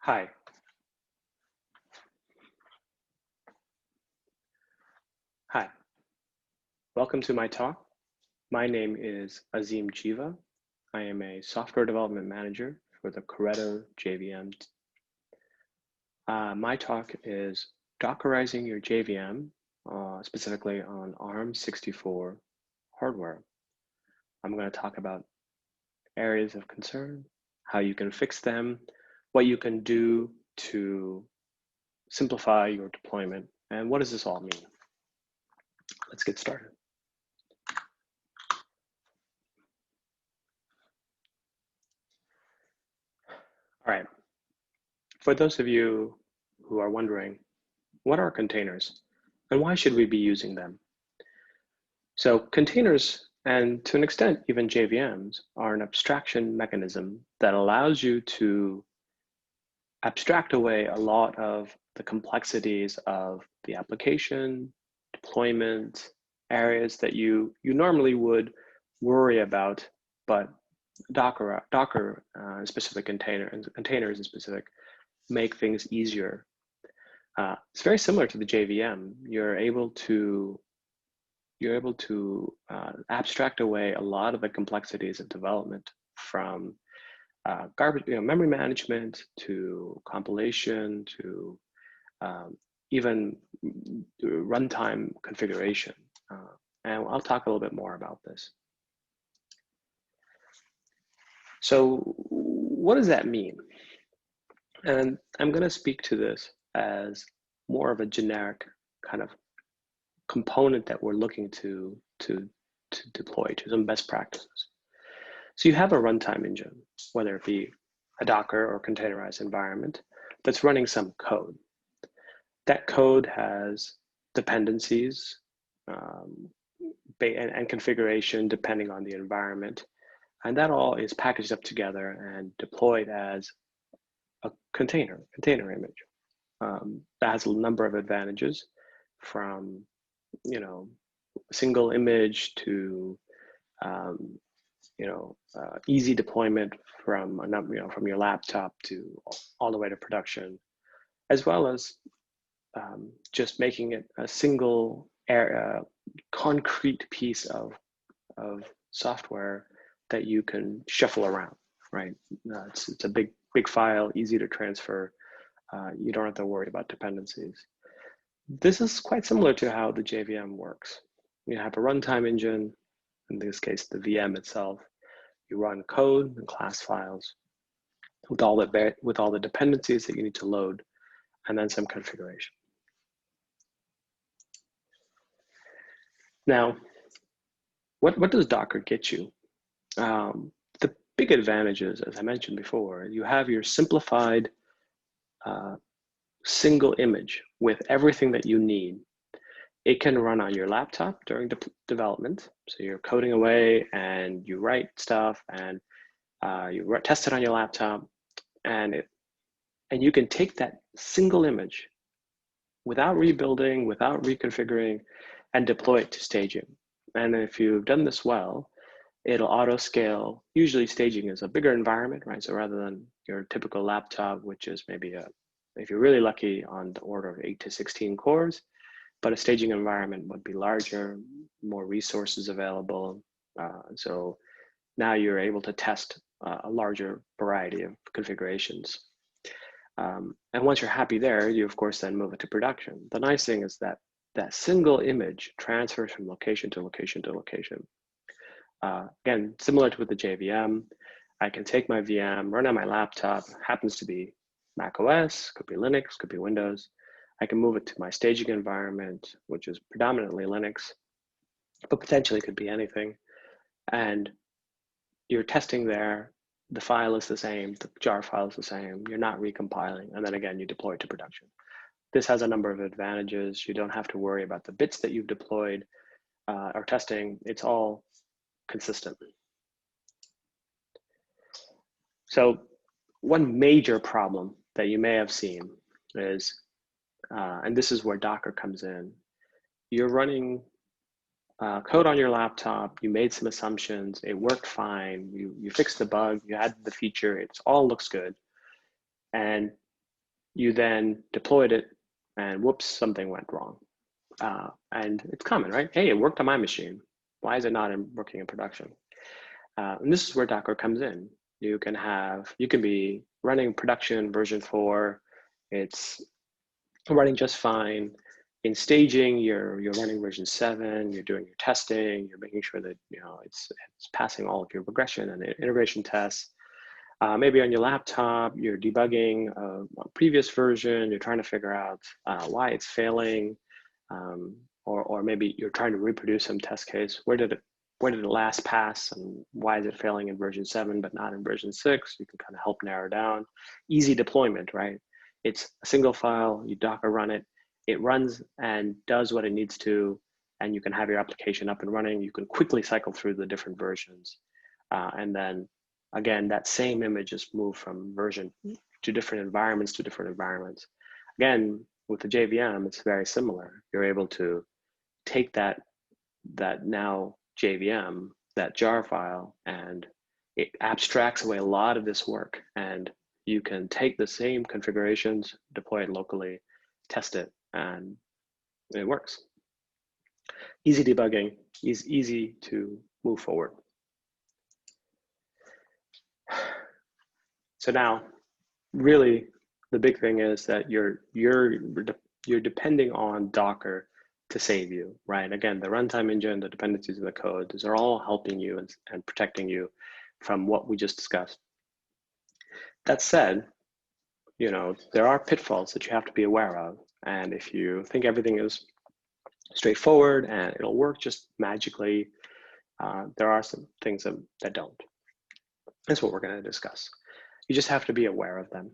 Hi. Hi. Welcome to my talk. My name is Azeem Jiva. I am a software development manager for the Graviton JVMs. My talk is Dockerizing your JVM, specifically on ARM64 hardware. I'm going to talk about areas of concern, how you can fix them, what you can do to simplify your deployment, and what does this all mean? Let's get started. All right. For those of you who are wondering, what are containers and why should we be using them? So containers, and to an extent even JVMs, are an abstraction mechanism that allows you to abstract away a lot of the complexities of the application, deployment, areas that you normally would worry about, but Docker specific containers in specific make things easier. It's very similar to the JVM. You're able to abstract away a lot of the complexities of development, from memory management to compilation to even runtime configuration. And I'll talk a little bit more about this. So what does that mean? And I'm going to speak to this as more of a generic kind of component that we're looking to deploy to some best practices. So you have a runtime engine, whether it be a Docker or containerized environment, that's running some code. That code has dependencies and configuration depending on the environment. And that all is packaged up together and deployed as a container image. That has a number of advantages, from single image to easy deployment from from your laptop to all the way to production, as well as just making it a single concrete piece of software that you can shuffle around, right? It's a big file, easy to transfer. You don't have to worry about dependencies. This is quite similar to how the JVM works. You have a runtime engine, in this case, the VM itself. You run code and class files with all the dependencies that you need to load, and then some configuration. Now, what does Docker get you? The big advantages, as I mentioned before, you have your simplified single image with everything that you need. It can run on your laptop during development. So you're coding away and you write stuff and you test it on your laptop, and you can take that single image without rebuilding, without reconfiguring, and deploy it to staging. And if you've done this well, it'll auto scale. Usually staging is a bigger environment, right? So rather than your typical laptop, which is maybe if you're really lucky, on the order of 8 to 16 cores, but a staging environment would be larger, more resources available. So now you're able to test a larger variety of configurations. And once you're happy there, you of course then move it to production. The nice thing is that that single image transfers from location to location to location. Again, similar to with the JVM, I can take my VM, run on my laptop, happens to be Mac OS, could be Linux, could be Windows. I can move it to my staging environment, which is predominantly Linux, but potentially could be anything. And you're testing there, the file is the same, the jar file is the same, you're not recompiling, and then again, you deploy it to production. This has a number of advantages. You don't have to worry about the bits that you've deployed or testing. It's all consistent. So one major problem that you may have seen is, and this is where Docker comes in, you're running code on your laptop, you made some assumptions, it worked fine, you fixed the bug, you added the feature, it all looks good. And You then deployed it, and whoops, something went wrong. And it's common, right? Hey, it worked on my machine. Why is it not working in production? And this is where Docker comes in. You can be running production version 4. It's running just fine. In staging, you're running version 7. You're doing your testing. You're making sure that it's passing all of your regression and integration tests. Maybe on your laptop, you're debugging a previous version. You're trying to figure out why it's failing, or maybe you're trying to reproduce some test case. Where did it last pass, and why is it failing in version 7 but not in version 6? You can kind of help narrow down. Easy deployment, right? It's a single file. You Docker run it. It runs and does what it needs to, and you can have your application up and running. You can quickly cycle through the different versions, and then again, that same image is moved from version to different environments. Again, with the JVM, it's very similar. You're able to take that now JVM, that jar file, and it abstracts away a lot of this work. And you can take the same configurations, deploy it locally, test it, and it works. Easy debugging, is easy to move forward. So now, really, the big thing is that you're depending on Docker to save you, right? Again, the runtime engine, the dependencies of the code, these are all helping you and protecting you from what we just discussed. That said, there are pitfalls that you have to be aware of. And if you think everything is straightforward and it'll work just magically, there are some things that don't. That's what we're going to discuss. You just have to be aware of them.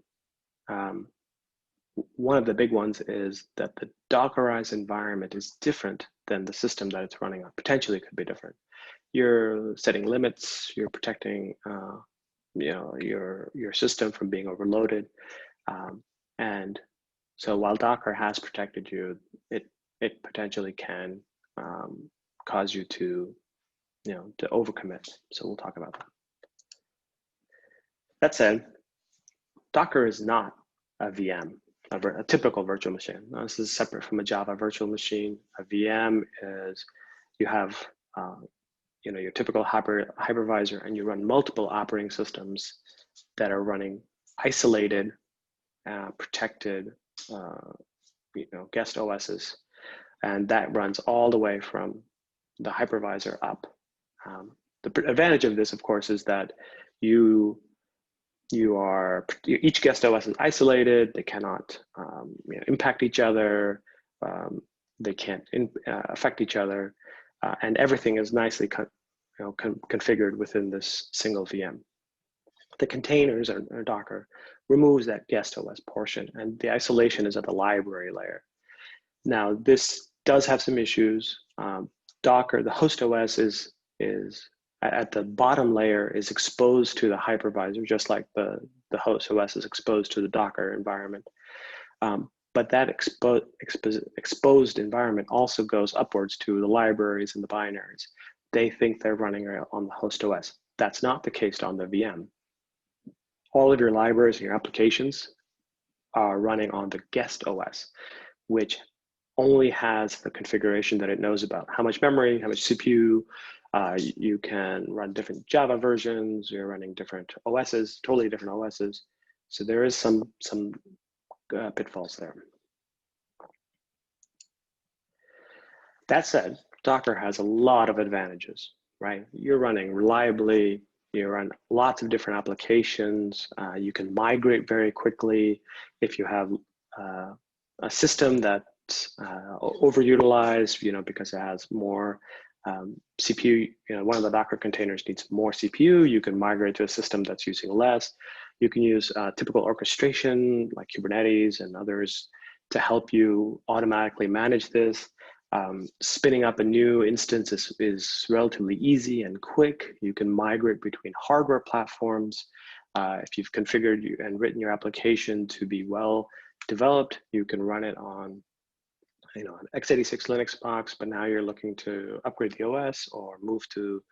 One of the big ones is that the Dockerized environment is different than the system that it's running on. Potentially could be different. You're setting limits, you're protecting your system from being overloaded. And so while Docker has protected you, it potentially can cause you to overcommit. So we'll talk about that. That said, Docker is not a VM, a typical virtual machine. Now, this is separate from a Java virtual machine. A VM is you have your typical hypervisor, and you run multiple operating systems that are running isolated, protected, guest OSs, and that runs all the way from the hypervisor up. The advantage of this, of course, is that each guest OS is isolated. They cannot impact each other. They can't affect each other, and everything is nicely configured within this single VM. The containers or Docker removes that guest OS portion, and the isolation is at the library layer. Now, this does have some issues. Docker, the host OS is at the bottom layer, is exposed to the hypervisor, just like the host OS is exposed to the Docker environment. But that exposed environment also goes upwards to the libraries and the binaries. They think they're running on the host OS. That's not the case on the VM. All of your libraries and your applications are running on the guest OS, which only has the configuration that it knows about. How much memory, how much CPU. You can run different Java versions. You're running different OSs, totally different OSs. So there is some pitfalls there. That said, Docker has a lot of advantages, right? You're running reliably. You run lots of different applications. You can migrate very quickly. If you have a system that's overutilized, because it has more CPU, one of the Docker containers needs more CPU, you can migrate to a system that's using less. You can use typical orchestration like Kubernetes and others to help you automatically manage this. Spinning up a new instance is relatively easy and quick. You can migrate between hardware platforms. If you've configured and written your application to be well developed, you can run it on an x86 Linux box, but now you're looking to upgrade the OS or move to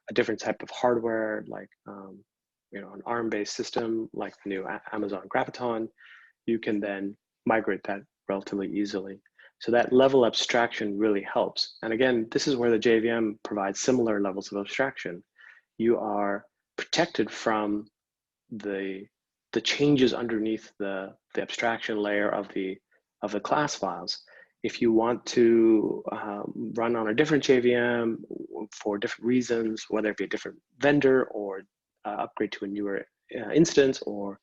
a different type of hardware, like an ARM-based system, like the new Amazon Graviton. you can then migrate that relatively easily. So that level abstraction really helps. And again, this is where the JVM provides similar levels of abstraction. You are protected from the changes underneath the abstraction layer of the class files. If you want to run on a different JVM for different reasons, whether it be a different vendor or upgrade to a newer instance, or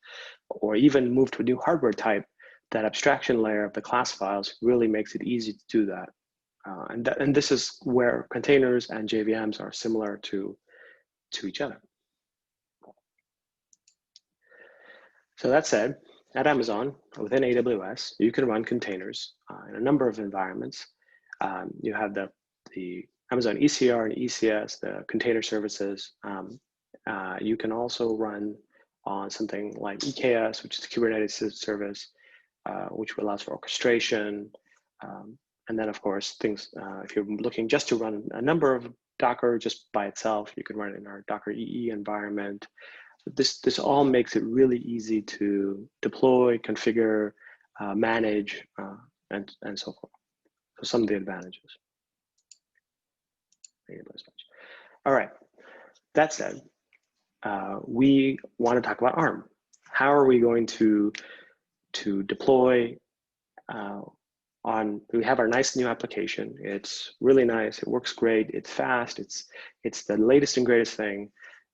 even move to a new hardware type, that abstraction layer of the class files really makes it easy to do that. And this is where containers and JVMs are similar to each other. So that said, at Amazon, within AWS, you can run containers in a number of environments. You have the Amazon ECR and ECS, the container services. You can also run on something like EKS, which is the Kubernetes service, which allows for orchestration. And then, of course, things, if you're looking just to run a number of Docker just by itself, you can run it in our Docker EE environment. This all makes it really easy to deploy, configure, manage, and so forth. So some of the advantages. All right, that said, we want to talk about ARM. How are we going to deploy we have our nice new application. It's really nice, it works great, it's fast, it's the latest and greatest thing.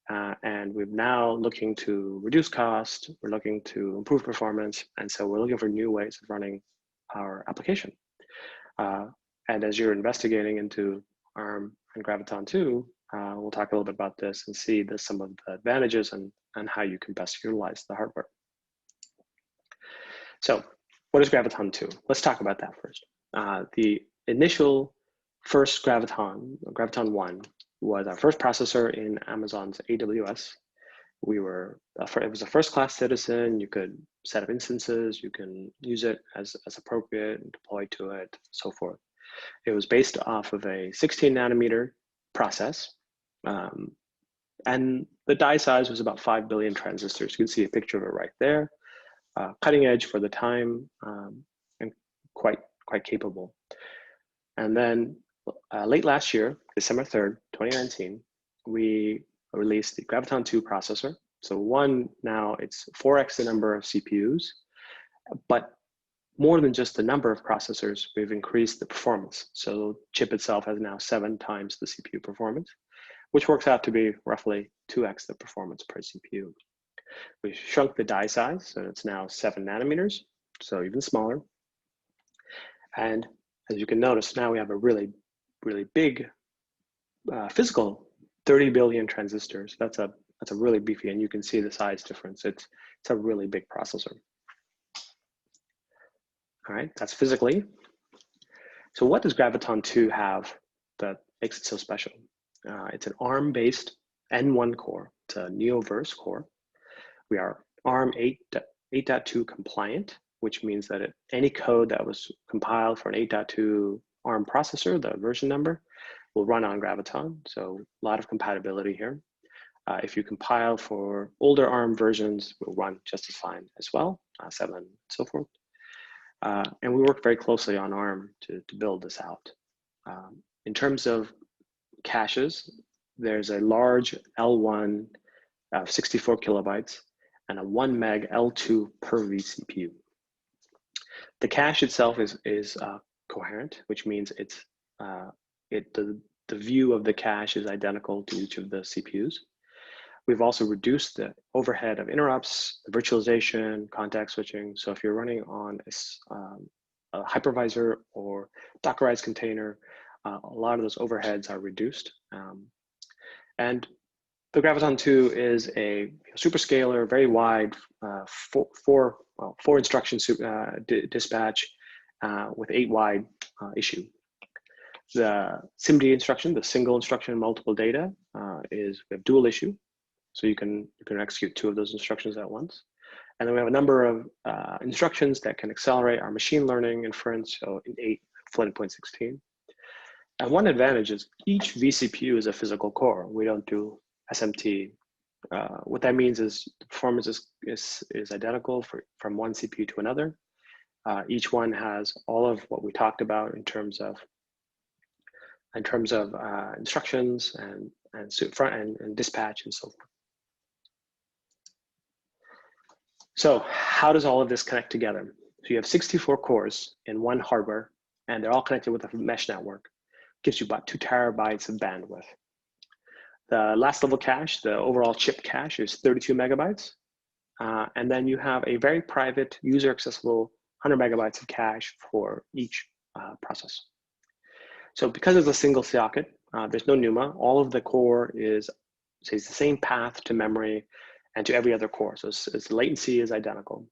And we're now looking to reduce cost, we're looking to improve performance, and so we're looking for new ways of running our application. And as you're investigating into ARM and Graviton 2, we'll talk a little bit about this and see some of the advantages and how you can best utilize the hardware. So what is Graviton 2? Let's talk about that first. The initial first Graviton 1, was our first processor in Amazon's AWS. It was a first-class citizen. You could set up instances, you can use it as appropriate, and deploy to it, so forth. It was based off of a 16 nanometer process. And the die size was about 5 billion transistors. You can see a picture of it right there. Cutting edge for the time, and quite capable. And then late last year, December 3rd, 2019, we released the Graviton 2 processor. So now it's 4x the number of CPUs, but more than just the number of processors, we've increased the performance. So the chip itself has now 7 times the CPU performance, which works out to be roughly 2x the performance per CPU. We shrunk the die size, so it's now 7 nanometers, so even smaller. And as you can notice, now we have a really big physical 30 billion transistors. That's a really beefy, and you can see the size difference. It's a really big processor. All right, that's physically. So what does Graviton 2 have that makes it so special? It's an ARM-based N1 core. It's a Neoverse core. We are ARM 8.2 compliant, which means that any code that was compiled for an 8.2 ARM processor, the version number, will run on Graviton. So a lot of compatibility here. If you compile for older ARM versions, will run just as fine as well, 7 and so forth. And we work very closely on ARM to build this out. In terms of caches, there's a large L1 of 64 kilobytes and a 1 meg L2 per vCPU. The cache itself is coherent, which means the view of the cache is identical to each of the CPUs. We've also reduced the overhead of interrupts, the virtualization, context switching. So if you're running on a hypervisor or Dockerized container, a lot of those overheads are reduced. And the Graviton 2 is a superscalar, very wide, four instruction dispatch with 8 wide issue. The SIMD instruction, the single instruction multiple data, we have dual issue. So you can execute 2 of those instructions at once. And then we have a number of instructions that can accelerate our machine learning inference, so in 8 floating point 16. And one advantage is each vCPU is a physical core. We don't do SMT What that means is the performance is identical from one CPU to another. Each one has all of what we talked about in terms of instructions and dispatch and so forth. So how does all of this connect together? So you have 64 cores in one hardware, and they're all connected with a mesh network. Gives you about 2 terabytes of bandwidth. The last level cache, the overall chip cache, is 32 megabytes. And then you have a very private, user accessible 100 megabytes of cache for each process. So because it's a single socket, there's no NUMA. All of the core stays the same path to memory and to every other core. So its latency is identical.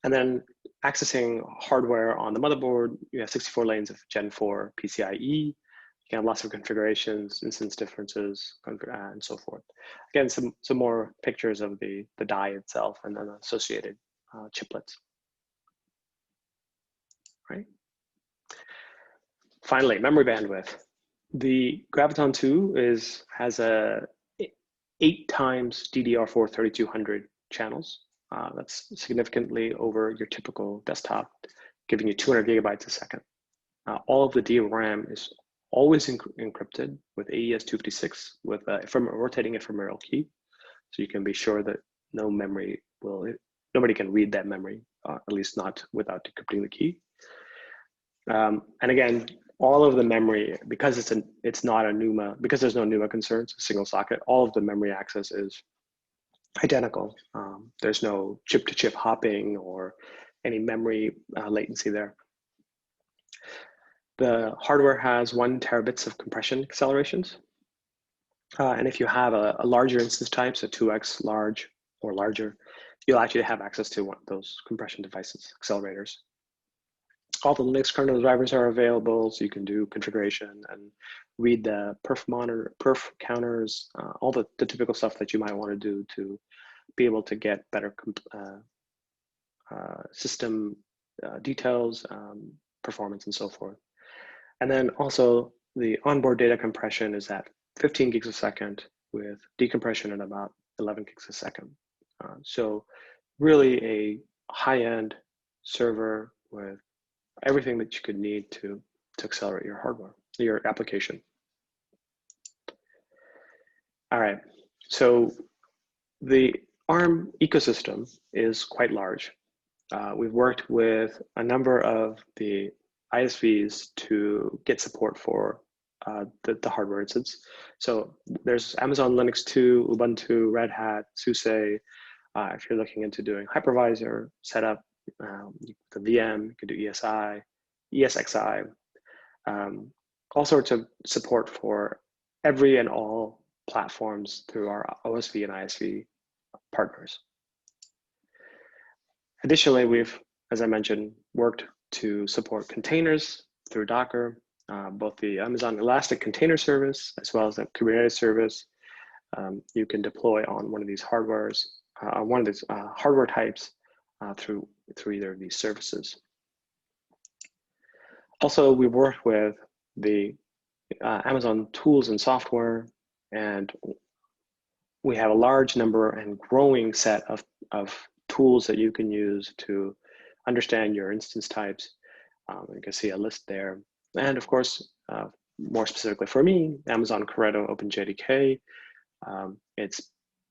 And then accessing hardware on the motherboard, you have 64 lanes of Gen 4 PCIe. You can have lots of configurations, instance differences, and so forth. Again, some more pictures of the die itself and then associated chiplets. Right. Finally, memory bandwidth. The Graviton 2 has a 8 times DDR4 3200 channels. That's significantly over your typical desktop, giving you 200 gigabytes a second. All of the DRAM is always encrypted with AES-256 with a rotating ephemeral key. So you can be sure that nobody can read that memory, at least not without decrypting the key. And again, all of the memory, because it's not a NUMA, because there's no NUMA concerns, a single socket, all of the memory access is identical. There's no chip-to-chip hopping or any memory latency there. The hardware has 1 terabits of compression accelerations. And if you have a larger instance type, so 2x large or larger, you'll actually have access to one of those compression devices, accelerators. All the Linux kernel drivers are available, so you can do configuration and read the perf counters, all the typical stuff that you might want to do to be able to get better system details, performance, and so forth. And then also the onboard data compression is at 15 gigs a second with decompression at about 11 gigs a second. So really a high-end server with everything that you could need to accelerate your hardware, your application. All right, so the ARM ecosystem is quite large. We've worked with a number of the ISVs to get support for the hardware instance. So there's Amazon Linux 2, Ubuntu, Red Hat, SUSE. If you're looking into doing hypervisor setup, the VM, you can do ESI, ESXi, all sorts of support for every and all platforms through our OSV and ISV partners. Additionally, we've, as I mentioned, worked to support containers through Docker, both the Amazon Elastic Container Service as well as the Kubernetes service. You can deploy on one of these hardware types through either of these services. Also, we work with the Amazon tools and software, and we have a large number and growing set of tools that you can use to understand your instance types. You can see a list there. And of course, more specifically for me, Amazon Corretto OpenJDK.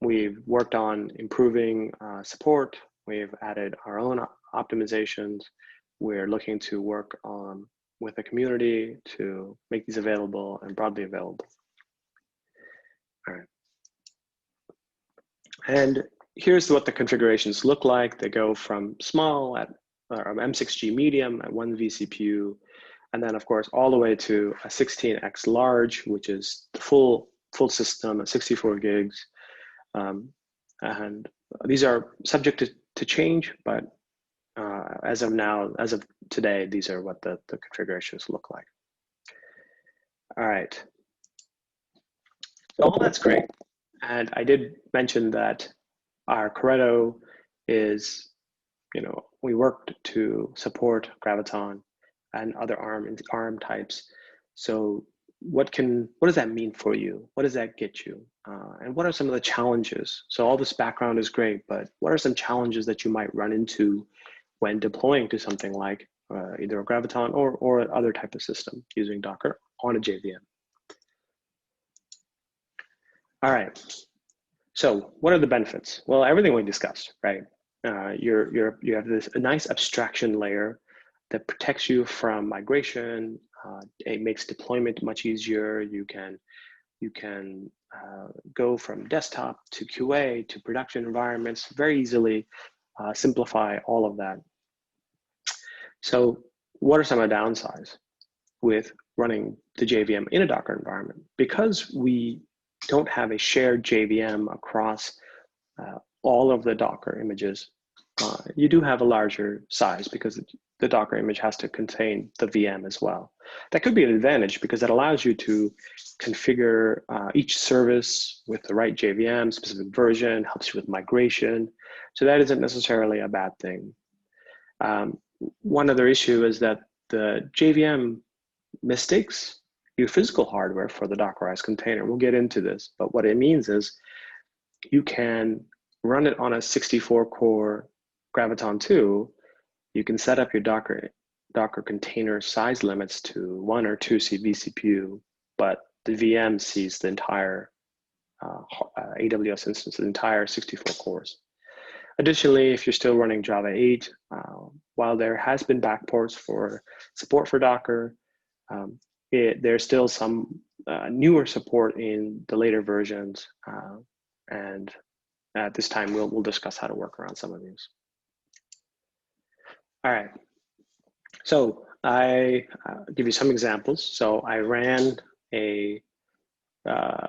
We've worked on improving support. We've added our own optimizations. We're looking to work on with the community to make these available and broadly available. All right. And here's what the configurations look like. They go from small at M6g medium at 1 vCPU, and then of course all the way to a 16x large, which is the full system at 64 gigs. And these are subject to change, but as of today, these are what the configurations look like. All right. So all that's great. And I did mention that our Corretto is, we worked to support Graviton and other ARM types. So what does that mean for you? What does that get you? And what are some of the challenges? So all this background is great, but what are some challenges that you might run into when deploying to something like either a Graviton or other type of system using Docker on a JVM? All right. So what are the benefits? Well, everything we discussed, right? You have a nice abstraction layer that protects you from migration. It makes deployment much easier. You can go from desktop to QA to production environments very easily, simplify all of that. So what are some of the downsides with running the JVM in a Docker environment? Because we don't have a shared JVM across all of the Docker images, you do have a larger size because the Docker image has to contain the VM as well. That could be an advantage because that allows you to configure each service with the right JVM, specific version, helps you with migration. So that isn't necessarily a bad thing. One other issue is that the JVM mistakes your physical hardware for the Dockerized container. We'll get into this, but what it means is you can run it on a 64-core Graviton 2. You can set up your Docker container size limits to 1 or 2 vCPU, but the VM sees the entire AWS instance, the entire 64 cores. Additionally, if you're still running Java 8, while there has been backports for support for Docker, there's still some newer support in the later versions, and at this time we'll discuss how to work around some of these. All right, so I give you some examples. So I ran a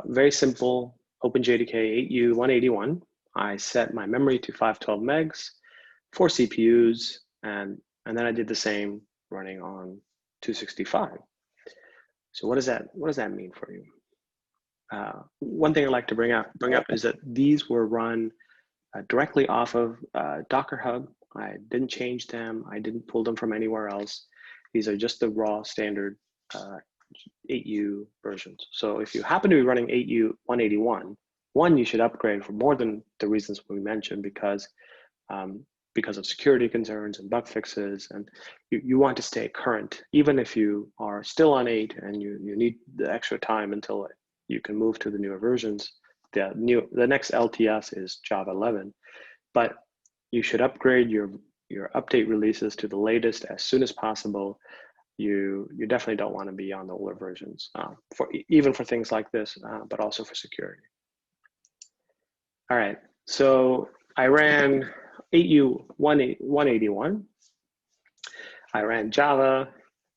very simple OpenJDK 8U181. I set my memory to 512 megs, 4 CPUs, and then I did the same running on 265. So what does that mean for you? One thing I'd like to bring up is that these were run directly off of Docker Hub. I didn't change them. I didn't pull them from anywhere else. These are just the raw standard 8U versions. So if you happen to be running 8U181, you should upgrade for more than the reasons we mentioned, because of security concerns and bug fixes, and you want to stay current, even if you are still on 8 and you need the extra time until you can move to the newer versions. The next LTS is Java 11, but you should upgrade your update releases to the latest as soon as possible. You definitely don't want to be on the older versions, even for things like this, but also for security. All right, so I ran 8U181. I ran Java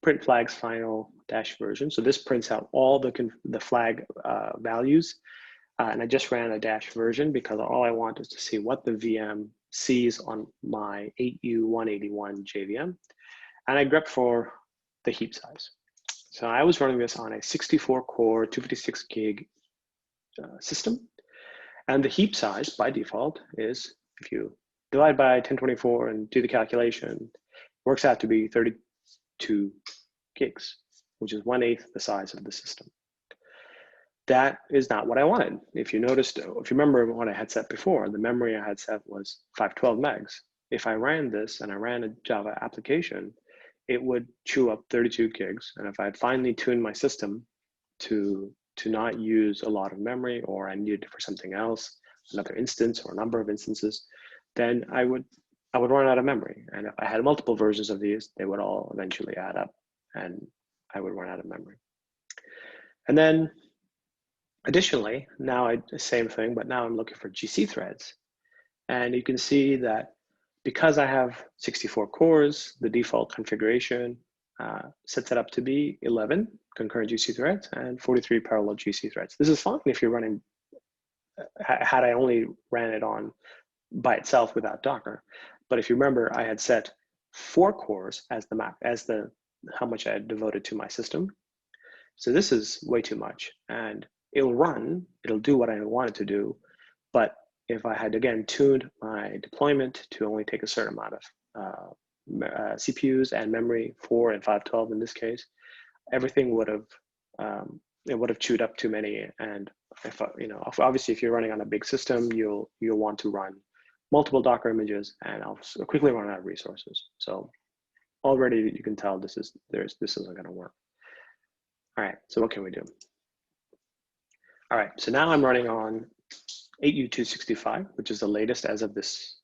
print flags final dash version. So this prints out all the flag values. And I just ran a dash version because all I want is to see what the VM sees on my 8U181 JVM. And I grepped for the heap size. So I was running this on a 64-core, 256 gig system. And the heap size by default is, if you divide by 1024 and do the calculation, works out to be 32 gigs, which is 1/8 the size of the system. That is not what I wanted. If you remember what I had set before, the memory I had set was 512 megs. If I ran this and I ran a Java application, it would chew up 32 gigs. And if I had finally tuned my system to not use a lot of memory, or I needed it for something else, another instance or a number of instances, then I would run out of memory. And if I had multiple versions of these, they would all eventually add up and I would run out of memory. And then additionally, now same thing, but now I'm looking for GC threads. And you can see that because I have 64 cores, the default configuration sets it up to be 11 concurrent GC threads and 43 parallel GC threads. This is fine if you're running, had I only ran it on by itself without Docker. But if you remember, I had set 4 cores as how much I had devoted to my system. So this is way too much, and it'll do what I want it to do. But if I had, again, tuned my deployment to only take a certain amount of CPUs and memory, 4 and 512 in this case, everything would have it would have chewed up too many. And if obviously if you're running on a big system, you'll want to run multiple Docker images, and I'll quickly run out of resources. So already you can tell this isn't going to work. All right, so what can we do? All right, so now I'm running on 8U265, which is the latest as of this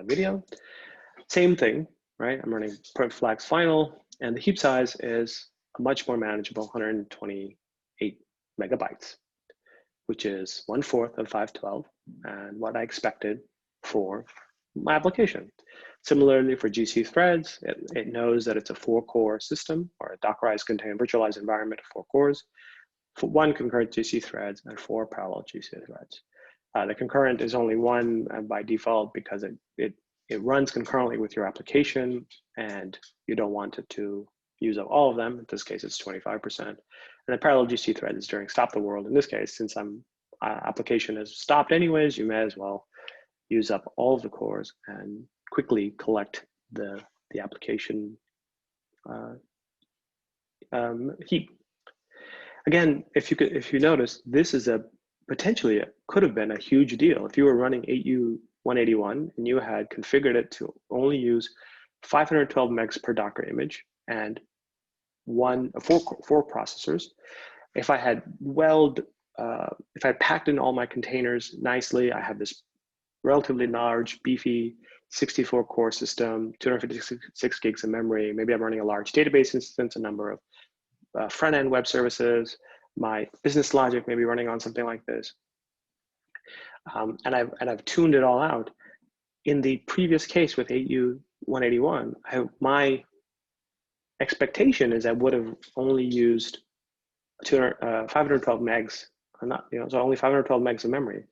video. Same thing, right? I'm running flags final, and the heap size is a much more manageable 128 megabytes, which is 1/4 of 512, and what I expected for my application. Similarly for GC threads, it knows that it's a 4-core system, or a Dockerized container virtualized environment of 4 cores, for 1 concurrent GC threads and 4 parallel GC threads. The concurrent is only 1 by default because it runs concurrently with your application, and you don't want it to use up all of them. In this case, it's 25%. And the parallel GC thread is during stop the world. In this case, since application is stopped anyways, you may as well use up all of the cores and quickly collect the application heap. Again, if you notice, this is potentially could have been a huge deal if you were running 8U181 and you had configured it to only use 512 megs per Docker image and four processors. If I had if I packed in all my containers nicely, I have this relatively large, beefy 64-core system, 256 gigs of memory. Maybe I'm running a large database instance, a number of front-end web services. My business logic may be running on something like this, and I've tuned it all out. In the previous case with 8U181, my expectation is I would have only used 512 megs, so only 512 megs of memory.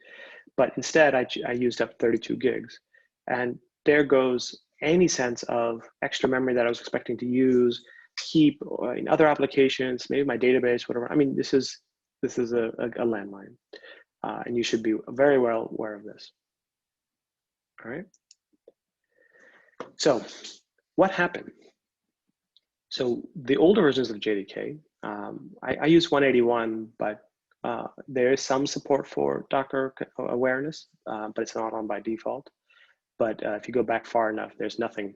But instead, I used up 32 gigs. And there goes any sense of extra memory that I was expecting to use, keep in other applications, maybe my database, whatever. I mean, this is a landmine. And you should be very well aware of this. All right. So what happened? So the older versions of JDK, I use 181, but there is some support for Docker awareness, but it's not on by default. But if you go back far enough, there's nothing.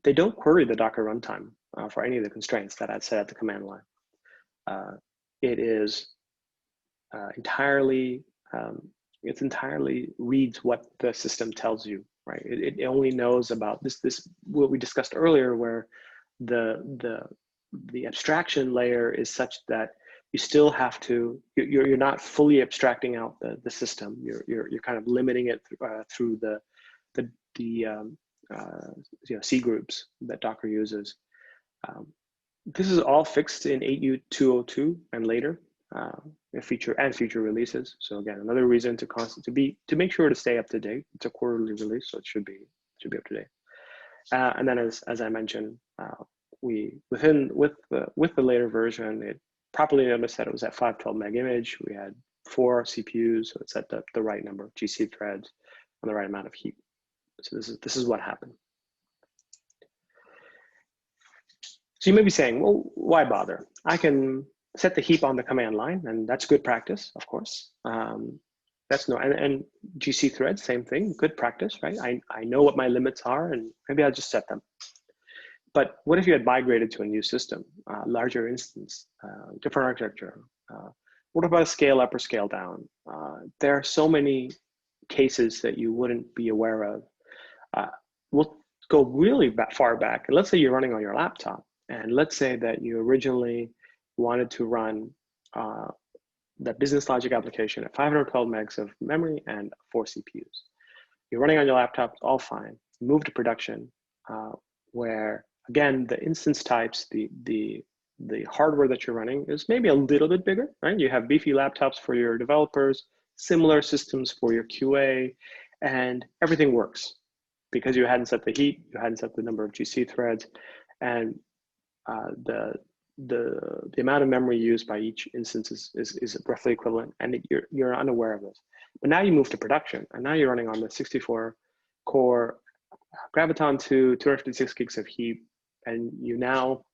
They don't query the Docker runtime for any of the constraints that I'd set at the command line. It is entirely reads what the system tells you, right? It only knows about this what we discussed earlier, where the abstraction layer is such that you still have to, you're not fully abstracting out the system. You're kind of limiting it through the C groups that Docker uses. This is all fixed in 8U202 and later, future releases. So again, another reason to make sure to stay up to date. It's a quarterly release, so it should be up to date. And then as I mentioned, with the later version, it properly understood it was at 512 meg image. We had 4 CPUs, so it's at the right number of GC threads and the right amount of heap. So this is what happened. So you may be saying, well, why bother? I can set the heap on the command line, and that's good practice, of course. And GC threads, same thing, good practice, right? I know what my limits are, and maybe I'll just set them. But what if you had migrated to a new system, larger instance, different architecture? What about a scale up or scale down? There are so many cases that you wouldn't be aware of. We'll go really far back. Let's say you're running on your laptop, and let's say that you originally wanted to run the business logic application at 512 megs of memory and 4 CPUs. You're running on your laptop, all fine. Move to production, where again, the instance types, the hardware that you're running is maybe a little bit bigger, right? You have beefy laptops for your developers, similar systems for your QA, and everything works because you hadn't set the heap, you hadn't set the number of GC threads, and the amount of memory used by each instance is roughly equivalent, and you're unaware of this. But now you move to production, and now you're running on the 64-core Graviton 2, 256 gigs of heap, and you now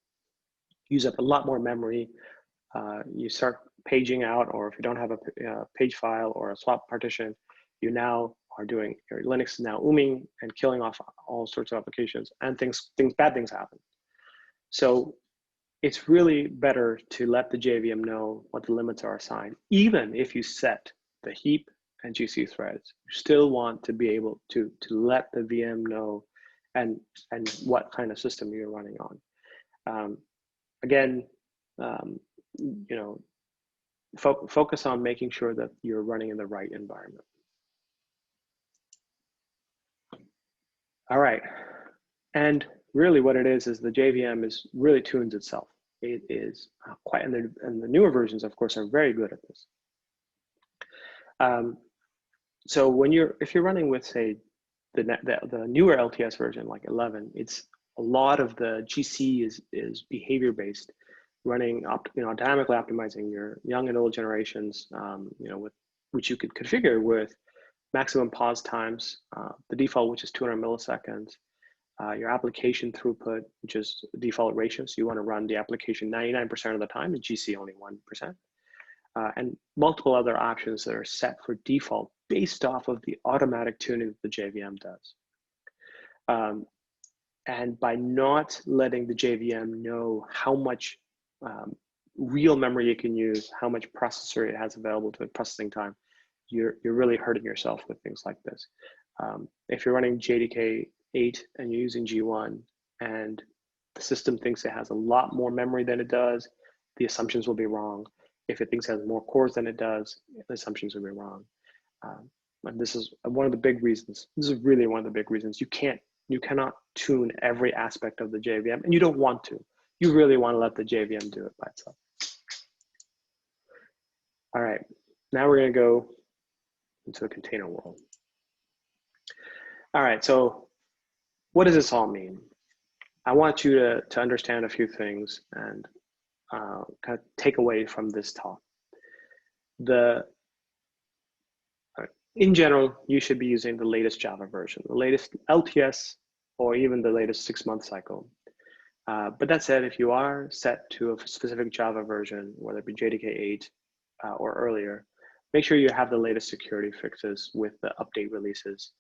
use up a lot more memory. You start paging out, or if you don't have a page file or a swap partition, you now are doing, your Linux is now ooming and killing off all sorts of applications, and bad things happen. So it's really better to let the JVM know what the limits are assigned. Even if you set the heap and GC threads, you still want to be able to let the VM know and what kind of system you're running on. Again, you know, focus on making sure that you're running in the right environment. All right, and really what it is the JVM is really tunes itself. It is quite, and the newer versions, of course, are very good at this. So if you're running with, say, the newer LTS version, like 11, it's a lot of the GC is behavior based, running dynamically optimizing your young and old generations, which you could configure with maximum pause times, the default, which is 200 milliseconds, your application throughput, which is default ratio. So you want to run the application 99% of the time and GC only 1%. And multiple other options that are set for default based off of the automatic tuning that the JVM does. And by not letting the JVM know how much real memory you can use, how much processor it has available to it, processing time, you're really hurting yourself with things like this. If you're running JDK 8 and you're using G1 and the system thinks it has a lot more memory than it does, the assumptions will be wrong. If it thinks it has more cores than it does, the assumptions will be wrong. And this is one of the big reasons. This is really one of the big reasons. You cannot tune every aspect of the JVM, and you don't want to. You really want to let the JVM do it by itself. All right, now we're going to go into the container world. All right, so what does this all mean? I want you to understand a few things and kind of take away from this talk. In general, you should be using the latest Java version, the latest LTS, or even the latest 6-month cycle. But that said, if you are set to a specific Java version, whether it be JDK 8 or earlier, make sure you have the latest security fixes with the update releases.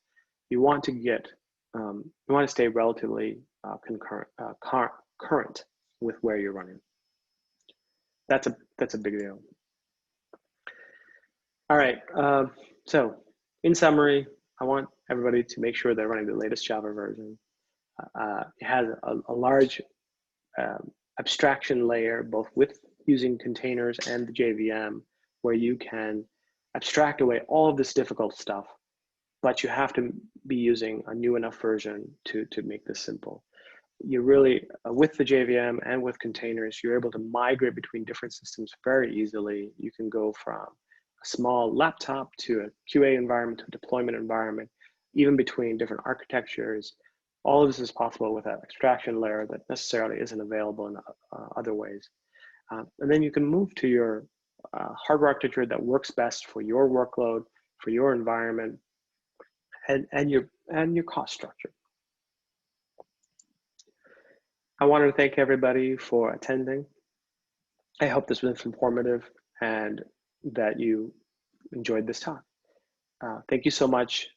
You want to stay relatively current with where you're running. That's a big deal. All right, so in summary, I want everybody to make sure they're running the latest Java version. It has a large abstraction layer, both with using containers and the JVM, where you can abstract away all of this difficult stuff, but you have to be using a new enough version to make this simple. You really, with the JVM and with containers, you're able to migrate between different systems very easily. You can go from a small laptop to a QA environment to a deployment environment, even between different architectures. All of this is possible with that abstraction layer that necessarily isn't available in other ways. And then you can move to your hardware architecture that works best for your workload, for your environment, and your cost structure. I wanted to thank everybody for attending. I hope this was informative and that you enjoyed this talk. Thank you so much.